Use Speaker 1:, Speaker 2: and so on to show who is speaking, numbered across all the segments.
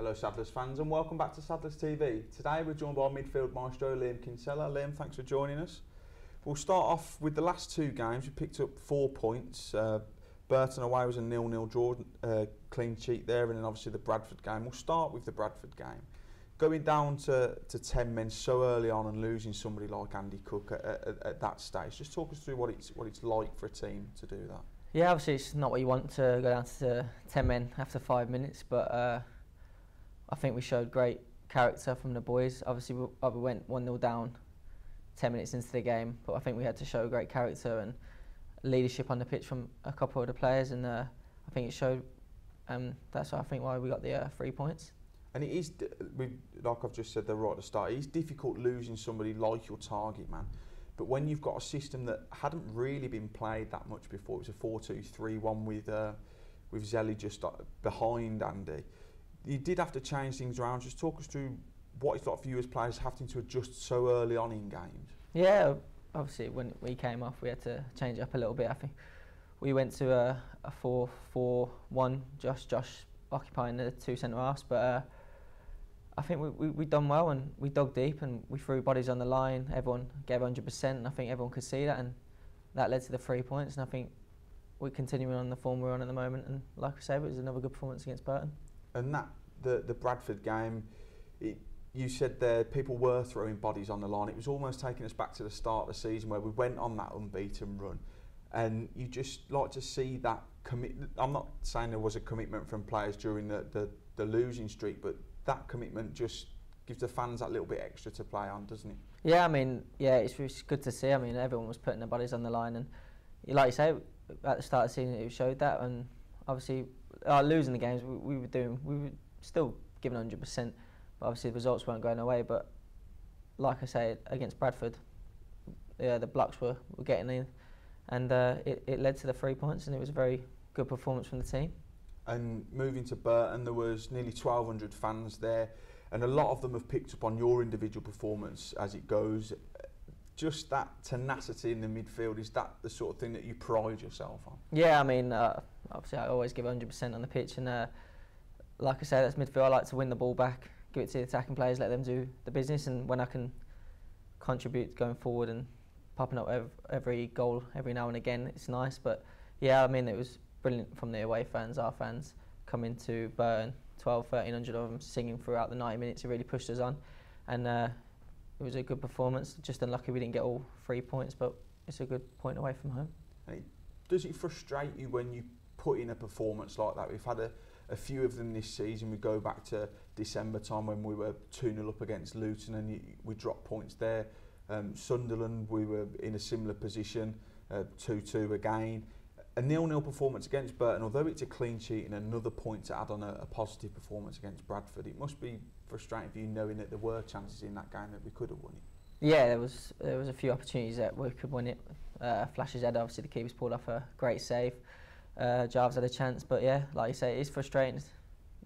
Speaker 1: Hello Saddlers fans and welcome back to Saddlers TV. Today we're joined by midfield maestro Liam Kinsella. Liam, thanks for joining us. We'll start off with the last two games. We picked up 4 points. Burton away was a 0-0 draw, clean sheet there, and then obviously the Bradford game. We'll start with the Bradford game. Going down to 10 men so early on and losing somebody like Andy Cook at that stage. Just talk us through what it's like for a team to do that.
Speaker 2: Yeah, obviously it's not what you want to go down to 10 men after 5 minutes, but I think we showed great character from the boys. Obviously we went 1-0 down 10 minutes into the game, but I think we had to show great character and leadership on the pitch from a couple of the players, and I think it showed. That's I think why we got the 3 points.
Speaker 1: And it is, like I've just said there right at the start, it is difficult losing somebody like your target man. But when you've got a system that hadn't really been played that much before, it was a 4-2-3-1 with Zelly just behind Andy. You did have to change things around. Just talk us through what it's like for you as players having to adjust so early on in games.
Speaker 2: Yeah, obviously when we came off we had to change it up a little bit. I think we went to a 4-4-1, Josh occupying the 2 centre halves, but I think we done well and we dug deep and we threw bodies on the line. Everyone gave 100% and I think everyone could see that, and that led to the 3 points, and I think we're continuing on the form we're on at the moment, and like I said, it was another good performance against Burton.
Speaker 1: And that the Bradford game, you said there people were throwing bodies on the line. It was almost taking us back to the start of the season where we went on that unbeaten run, and you just like to see that commitment. I'm not saying there was a commitment from players during the losing streak, but that commitment just gives the fans that little bit extra to play on, doesn't it?
Speaker 2: Yeah, I mean, yeah, it's good to see. I mean, everyone was putting their bodies on the line, and like you say, at the start of the season it showed that, and obviously losing the games we were still giving 100%, but obviously the results weren't going away. But like I say, against Bradford, the blocks were getting in, and it led to the 3 points, and it was a very good performance from the team.
Speaker 1: And moving to Burton, there was nearly 1,200 fans there, and a lot of them have picked up on your individual performance as it goes. Just that tenacity in the midfield, is that the sort of thing that you pride yourself on?
Speaker 2: Yeah, I mean, obviously I always give 100% on the pitch, and like I say, that's midfield. I like to win the ball back, give it to the attacking players, let them do the business, and when I can contribute going forward and popping up every goal every now and again, it's nice. But yeah, I mean, it was brilliant from the away fans, our fans, coming to Burton, 1,300 of them singing throughout the 90 minutes. It really pushed us on, and it was a good performance. Just unlucky we didn't get all 3 points, but it's a good point away from home.
Speaker 1: And does it frustrate you when you put in a performance like that? We've had a few of them this season. We go back to December time when we were 2-0 up against Luton and we dropped points there. Sunderland, we were in a similar position, 2-2 again. A 0-0 performance against Burton, although it's a clean sheet and another point to add on a positive performance against Bradford, it must be frustrating for you knowing that there were chances in that game that we could have won it.
Speaker 2: Yeah, there was a few opportunities that we could win it. Flashes had, obviously the keeper's pulled off a great save. Jarvis had a chance, but yeah, like you say, it is frustrating.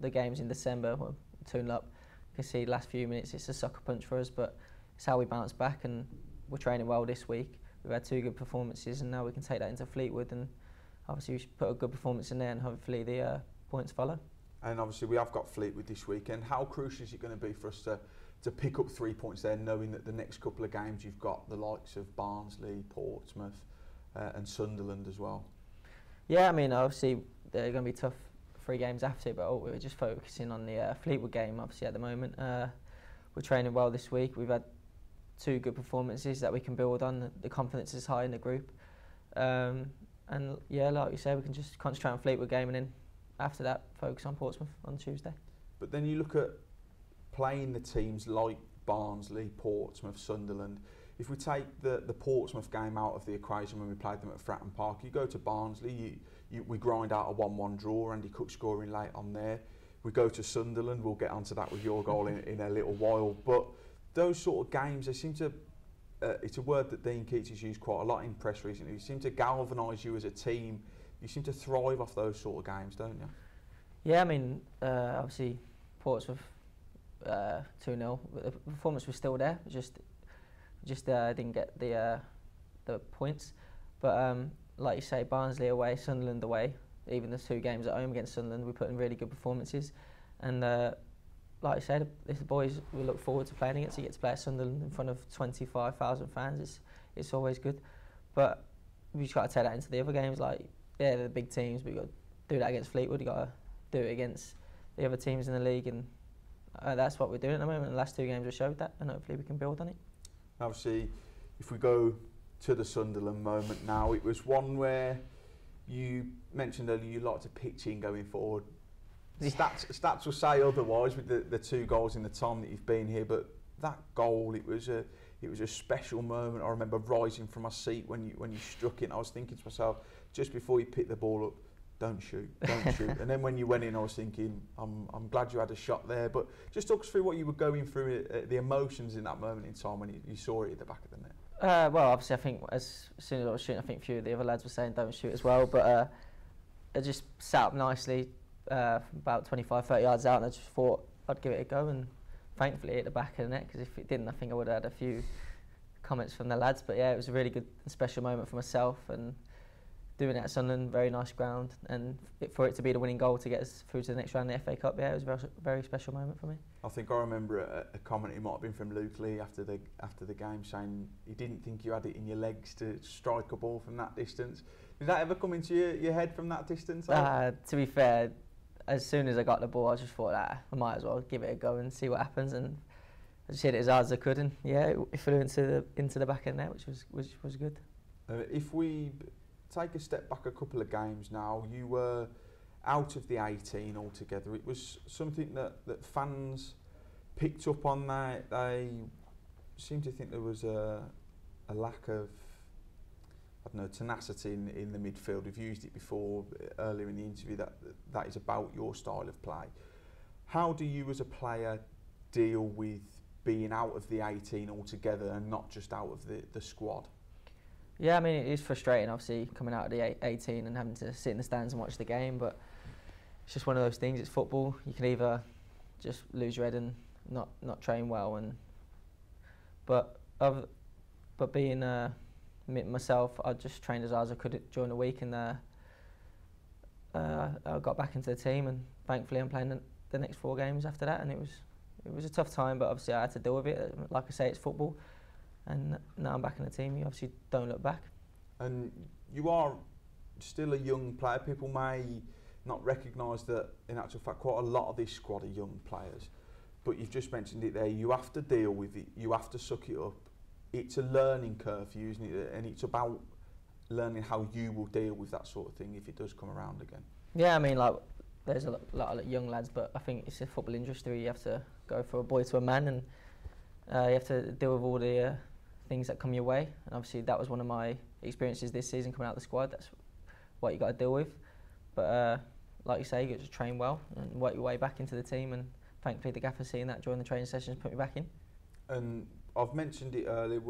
Speaker 2: The game's in December, we're 2-0 up. You can see the last few minutes it's a sucker punch for us, but it's how we bounce back, and we're training well this week. We've had 2 good performances, and now we can take that into Fleetwood, and obviously we should put a good performance in there, and hopefully the points follow. And
Speaker 1: obviously we have got Fleetwood this weekend. How crucial is it going to be for us to pick up 3 points there, knowing that the next couple of games you've got the likes of Barnsley, Portsmouth and Sunderland as well? Yeah,
Speaker 2: I mean, obviously they're going to be tough 3 games after, but we're just focusing on the Fleetwood game obviously at the moment. We're training well this week. We've had 2 good performances that we can build on. The confidence is high in the group. And yeah, like you say, we can just concentrate on Fleetwood game, and then after that focus on Portsmouth on Tuesday.
Speaker 1: But then you look at playing the teams like Barnsley, Portsmouth, Sunderland. If we take the Portsmouth game out of the equation when we played them at Fratton Park, you go to Barnsley, we grind out a 1-1 draw, Andy Cook scoring late on there. We go to Sunderland, we'll get onto that with your goal in a little while, but those sort of games, they seem to it's a word that Dean Keats has used quite a lot in press recently. You seem to galvanise you as a team. You seem to thrive off those sort of games, don't you?
Speaker 2: Yeah, I mean, obviously Portsmouth 2-0. The performance was still there. Just didn't get the points. But like you say, Barnsley away, Sunderland away. Even the 2 games at home against Sunderland, we put in really good performances. And like I said, if the boys we look forward to playing against, you get to play at Sunderland in front of 25,000 fans. It's always good, but we just got to take that into the other games. Like, yeah, they're the big teams, but you got to do that against Fleetwood. You got to do it against the other teams in the league, and that's what we're doing at the moment. The last 2 games have showed that, and hopefully we can build on it.
Speaker 1: Obviously, if we go to the Sunderland moment now, it was one where you mentioned earlier you like to pitch in going forward. Stats will say otherwise with the 2 goals in the time that you've been here, but that goal, it was a special moment. I remember rising from my seat when you struck it. I was thinking to myself, just before you picked the ball up, don't shoot. And then when you went in, I was thinking, I'm glad you had a shot there. But just talk us through what you were going through, the emotions in that moment in time when you saw it at the back of the net.
Speaker 2: Well, obviously, I think as soon as I was shooting, I think a few of the other lads were saying don't shoot as well. But I just sat up nicely about 25, 30 yards out, and I just thought I'd give it a go. And thankfully, hit the back of the net, because if it didn't, I think I would have had a few comments from the lads. But yeah, it was a really good and special moment for myself, and doing it at Sunderland, very nice ground, and for it to be the winning goal to get us through to the next round of the FA Cup, yeah, it was a very special moment for me.
Speaker 1: I think I remember a comment, it might have been from Luke Lee after the game, saying he didn't think you had it in your legs to strike a ball from that distance. Did that ever come into your head from that distance?
Speaker 2: To be fair, as soon as I got the ball, I just thought I might as well give it a go and see what happens, and I just hit it as hard as I could, and yeah, it flew into the back of the net, which was good.
Speaker 1: If we take a step back a couple of games now, you were out of the 18 altogether. It was something that fans picked up on. They seemed to think there was a lack of, I don't know, tenacity in the midfield. We've used it before earlier in the interview, that is about your style of play. How do you as a player deal with being out of the 18 altogether and not just out of the squad?
Speaker 2: Yeah, I mean, it is frustrating, obviously, coming out of the 18 and having to sit in the stands and watch the game, but it's just one of those things. It's football. You can either just lose your head and not train well, but being myself, I just trained as hard as I could during the week, and I got back into the team, and thankfully I'm playing the next 4 games after that, and it was a tough time, but obviously I had to deal with it. Like I say, it's football. And now I'm back in the team, you obviously don't look back.
Speaker 1: And you are still a young player. People may not recognise that, in actual fact, quite a lot of this squad are young players. But you've just mentioned it there, you have to deal with it, you have to suck it up. It's a learning curve for you, isn't it? And it's about learning how you will deal with that sort of thing if it does come around again.
Speaker 2: Yeah, I mean, like, there's a lot of young lads, but I think it's a football industry. You have to go from a boy to a man, and you have to deal with all the things that come your way, and obviously that was one of my experiences this season coming out of the squad. That's what you got to deal with, but like you say, you got to train well and work your way back into the team, and thankfully the gaffer's seen that during the training sessions, put me back in.
Speaker 1: And I've mentioned it earlier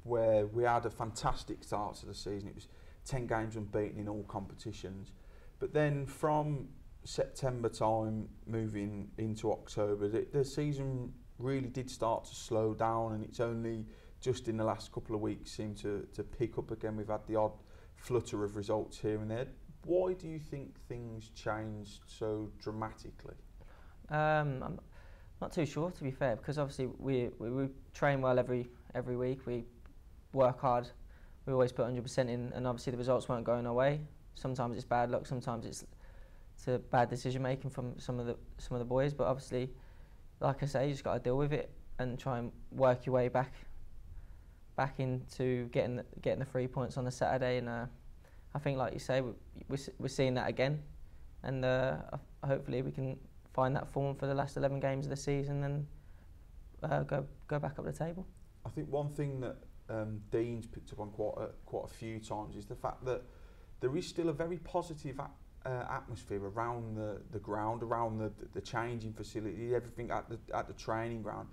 Speaker 1: where we had a fantastic start to the season. It was 10 games unbeaten in all competitions, but then from September time moving into October, the season really did start to slow down, and it's only just in the last couple of weeks seemed to pick up again. We've had the odd flutter of results here and there. Why do you think things changed so dramatically?
Speaker 2: I'm not too sure, to be fair, because obviously we train well every week. We work hard. We always put 100% in, and obviously the results weren't going our way. Sometimes it's bad luck. Sometimes it's a bad decision making from some of the boys. But obviously, like I say, you just got to deal with it and try and work your way back into getting the 3 points on the Saturday. And I think, like you say, we're seeing that again, and hopefully we can find that form for the last 11 games of the season and go back up the table.
Speaker 1: I think one thing that Dean's picked up on quite a few times is the fact that there is still a very positive atmosphere around the ground, around the changing facility, everything at the training ground.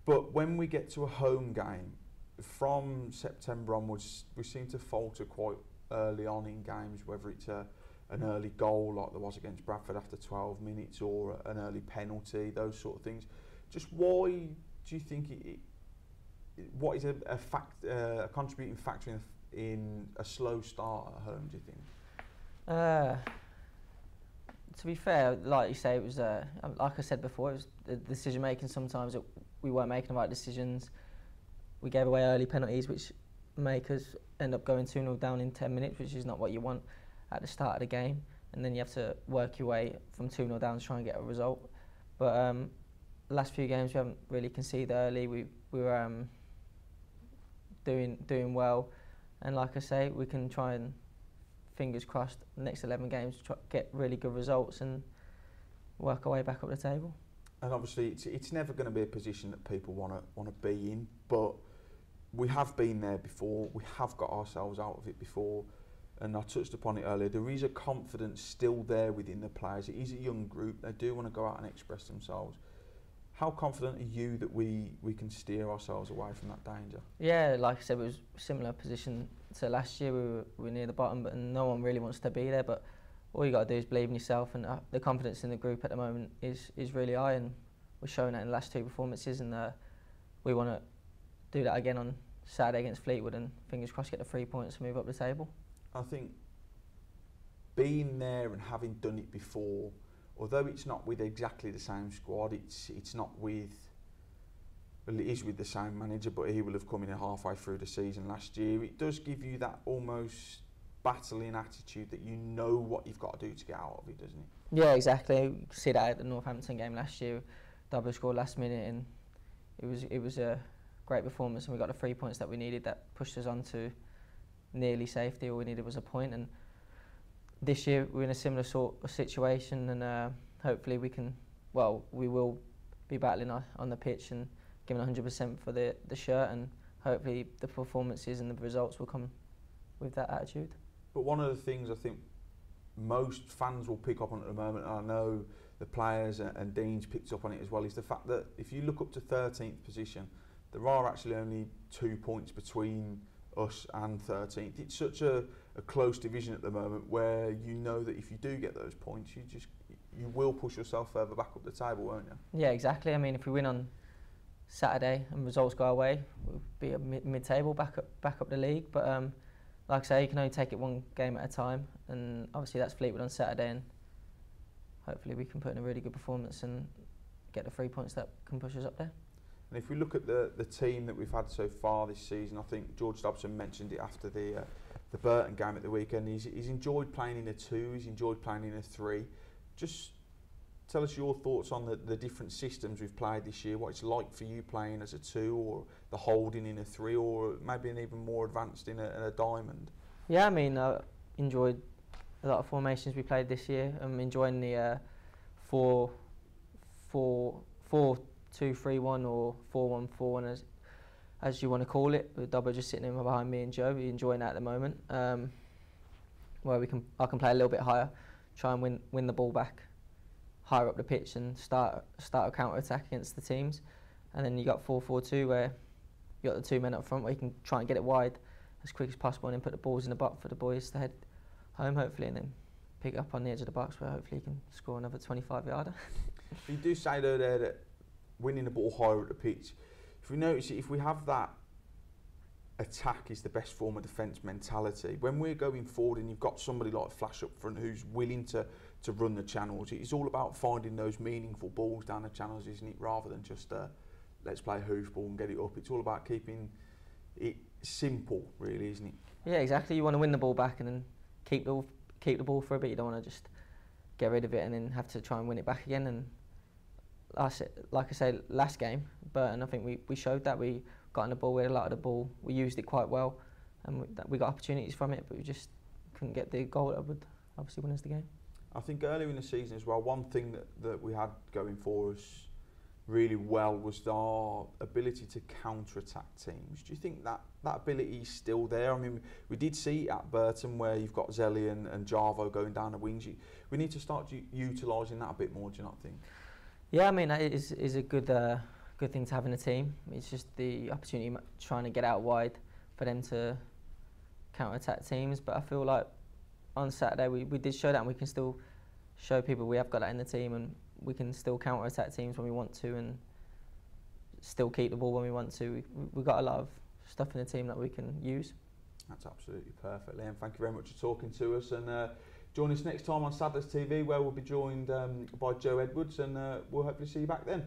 Speaker 1: But when we get to a home game, from September onwards, we seem to falter quite early on in games, whether it's an early goal like there was against Bradford after 12 minutes, or an early penalty, those sort of things. Just why do you think what is a contributing factor in a slow start at home, do you think?
Speaker 2: to be fair, like you say, it was like I said before, it was the decision making. Sometimes we weren't making the right decisions. We gave away early penalties, which make us end up going 2-0 down in 10 minutes, which is not what you want at the start of the game. And then you have to work your way from 2-0 down to try and get a result. But the last few games we haven't really conceded early. We were doing well, and like I say, we can try and, fingers crossed, the next 11 games get really good results and work our way back up the table.
Speaker 1: And obviously, it's never going to be a position that people want to be in, but we have been there before. We have got ourselves out of it before, and I touched upon it earlier. There is a confidence still there within the players. It is a young group. They do want to go out and express themselves. How confident are you that we can steer ourselves away from that danger?
Speaker 2: Yeah, like I said, it was a similar position to last year. We were near the bottom, but no one really wants to be there. But all you got to do is believe in yourself, and the confidence in the group at the moment is really high, and we're showing that in the last 2 performances, and we want to do that again on Saturday against Fleetwood, and fingers crossed get the 3 points and move up the table. I
Speaker 1: think being there and having done it before, although it's not with exactly the same squad, it's not with, well, it is with the same manager, but he will have come in halfway through the season last year. It does give you that almost battling attitude that you know what you've got to do to get out of it, doesn't it?
Speaker 2: Yeah, exactly. You see that at the Northampton game last year. Double scored last minute, and it was a great performance, and we got the 3 points that we needed. That pushed us on to nearly safety. All we needed was a point, and this year we're in a similar sort of situation, and hopefully we will be battling on the pitch and giving 100% for the shirt, and hopefully the performances and the results will come with that attitude.
Speaker 1: But one of the things I think most fans will pick up on at the moment, and I know the players and Dean's picked up on it as well, is the fact that if you look up to 13th position, there are actually only 2 points between us and 13th. It's such a close division at the moment, where you know that if you do get those points, you will push yourself further back up the table, won't you?
Speaker 2: Yeah, exactly. I mean, if we win on Saturday and results go our way, we'll be a mid-table back up the league. But like I say, you can only take it one game at a time, and obviously that's Fleetwood on Saturday, and hopefully we can put in a really good performance and get the 3 points that can push us up there.
Speaker 1: And if we look at the team that we've had so far this season, I think George Dobson mentioned it after the Burton game at the weekend. He's enjoyed playing in a 2, he's enjoyed playing in a 3. Just tell us your thoughts on the different systems we've played this year, what it's like for you playing as a 2, or the holding in a 3, or maybe an even more advanced in a diamond.
Speaker 2: Yeah, I mean, I enjoyed a lot of formations we played this year. I'm enjoying the 4-2-3-1 or 4-1-4-1 as you want to call it, with Dobbo just sitting in behind me and Joe. We're enjoying that at the moment, where I can play a little bit higher, try and win the ball back higher up the pitch and start a counter attack against the teams. And then you got 4-4-2, where you got the 2 men up front, where you can try and get it wide as quick as possible, and then put the balls in the box for the boys to head home, hopefully, and then pick it up on the edge of the box, where hopefully you can score another 25-yarder.
Speaker 1: You do say though there that winning the ball higher at the pitch, if we notice it, if we have that attack is the best form of defence mentality, when we're going forward and you've got somebody like Flash up front who's willing to run the channels, it's all about finding those meaningful balls down the channels, isn't it, rather than just let's play a hoofball and get it up. It's all about keeping it simple, really, isn't it?
Speaker 2: Yeah, exactly. You want to win the ball back and then keep the ball for a bit. You don't want to just get rid of it and then have to try and win it back again. And like I say, last game, Burton, I think we showed that. We got on the ball, we had a lot of the ball, we used it quite well, and we got opportunities from it, but we just couldn't get the goal that would obviously win us the game.
Speaker 1: I think earlier in the season as well, one thing that we had going for us really well was our ability to counter-attack teams. Do you think that ability is still there? I mean, we did see at Burton where you've got Zelly and Jarvo going down the wings. We need to start utilising that a bit more, do you not think?
Speaker 2: Yeah, I mean, that is a good thing to have in a team. It's just the opportunity trying to get out wide for them to counter-attack teams. But I feel like on Saturday we did show that, and we can still show people we have got that in the team, and we can still counter-attack teams when we want to and still keep the ball when we want to. We've got a lot of stuff in the team that we can use.
Speaker 1: That's absolutely perfect, Liam. Thank you very much for talking to us, and Join us next time on Sadler's TV, where we'll be joined by Joe Edwards, and we'll hopefully see you back then.